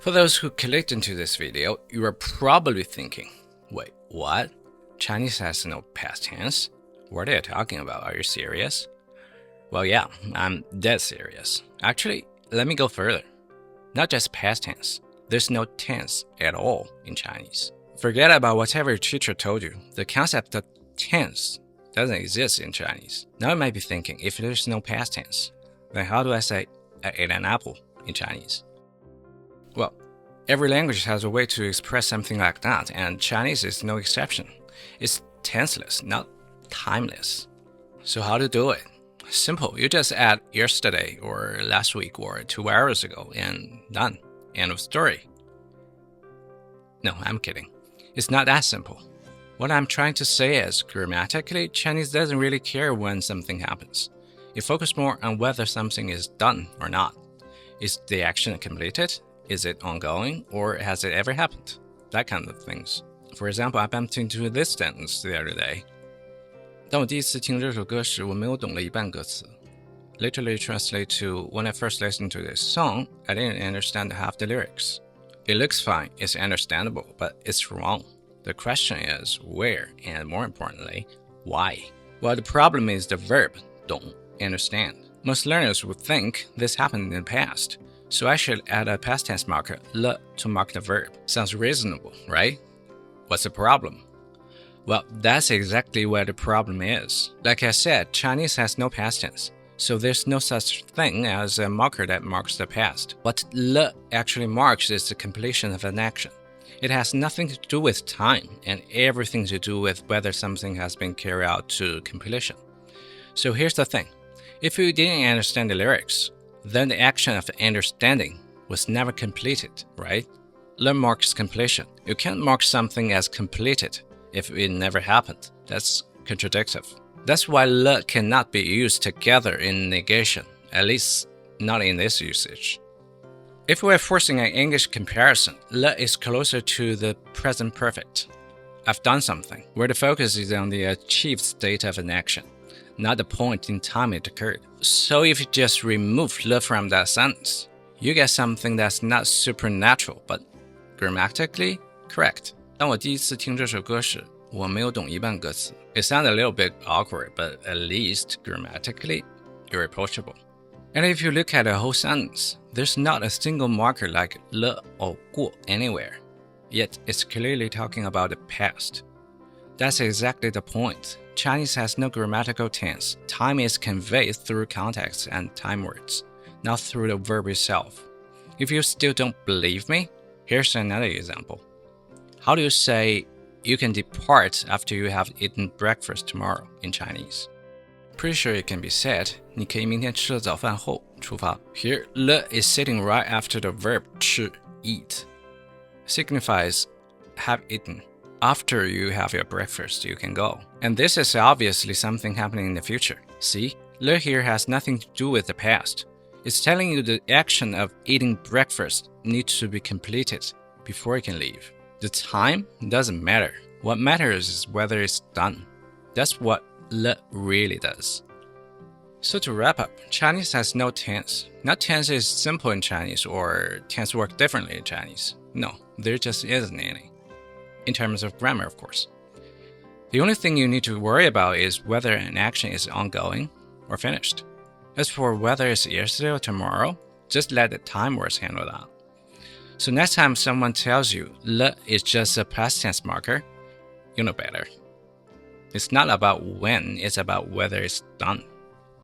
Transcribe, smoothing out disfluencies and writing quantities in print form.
For those who clicked into this video, you are probably thinking, wait, what? Chinese has no past tense? What are you talking about? Are you serious? Well, yeah, I'm dead serious. Actually, let me go further. Not just past tense. There's no tense at all in Chinese. Forget about whatever your teacher told you. The concept of tense doesn't exist in Chinese. Now you might be thinking, if there's no past tense, then how do I say I ate an apple in Chinese? Well, every language has a way to express something like that, and Chinese is no exception. It's tenseless, not timeless. So how to do it? Simple. You just add yesterday or last week or 2 hours ago and done. End of story. No, I'm kidding. It's not that simple. What I'm trying to say is, grammatically, Chinese doesn't really care when something happens. It focuses more on whether something is done or not. Is the action completed? Is it ongoing? Or has it ever happened? That kind of things. For example, I bumped into this sentence the other day. 当我第一次听这首歌时，我没有懂了一半歌词。Literally translate to, when I first listened to this song, I didn't understand half the lyrics. It looks fine, it's understandable, but it's wrong. The question is where, and more importantly, why? Well, the problem is the verb, 懂, understand. Most learners would think this happened in the past, so I should add a past tense marker, 了, to mark the verb. Sounds reasonable, right? What's the problem? Well, that's exactly where the problem is. Like I said, Chinese has no past tense, so there's no such thing as a marker that marks the past. What 了 actually marks is the completion of an action. It has nothing to do with time and everything to do with whether something has been carried out to completion. So here's the thing. If you didn't understand the lyrics, then the action of understanding was never completed, right? 了 marks completion. You can't mark something as completed if it never happened. That's contradictive. That's why 了 cannot be used together in negation, at least not in this usage. If we're forcing an English comparison, 了 is closer to the present perfect. I've done something, where the focus is on the achieved state of an action, not the point in time it occurred. So if you just remove 了 from that sentence, you get something that's not supernatural, but grammatically correct. 当我第一次听这首歌时，我没有懂一半歌词。It sounded a little bit awkward, but at least grammatically irreproachable. And if you look at the whole sentence, there's not a single marker like 了 or 过 anywhere. Yet it's clearly talking about the past. That's exactly the point. Chinese has no grammatical tense. Time is conveyed through context and time words, not through the verb itself. If you still don't believe me, here's another example. How do you say you can depart after you have eaten breakfast tomorrow in Chinese? Pretty sure it can be said, 你可以明天吃了早饭后出发. Here, 了 is sitting right after the verb 吃, eat. Signifies have eaten. After you have your breakfast, you can go. And this is obviously something happening in the future. See, 了 here has nothing to do with the past. It's telling you the action of eating breakfast needs to be completed before you can leave. The time doesn't matter. What matters is whether it's done. That's what 了 really does. So to wrap up, Chinese has no tense. Not tense is simple in Chinese or tense work differently in Chinese. No, there just isn't any. In terms of grammar, of course. The only thing you need to worry about is whether an action is ongoing or finished. As for whether it's yesterday or tomorrow, just let the time words handle that. So next time someone tells you 了 is just a past tense marker, you know better. It's not about when, it's about whether it's done.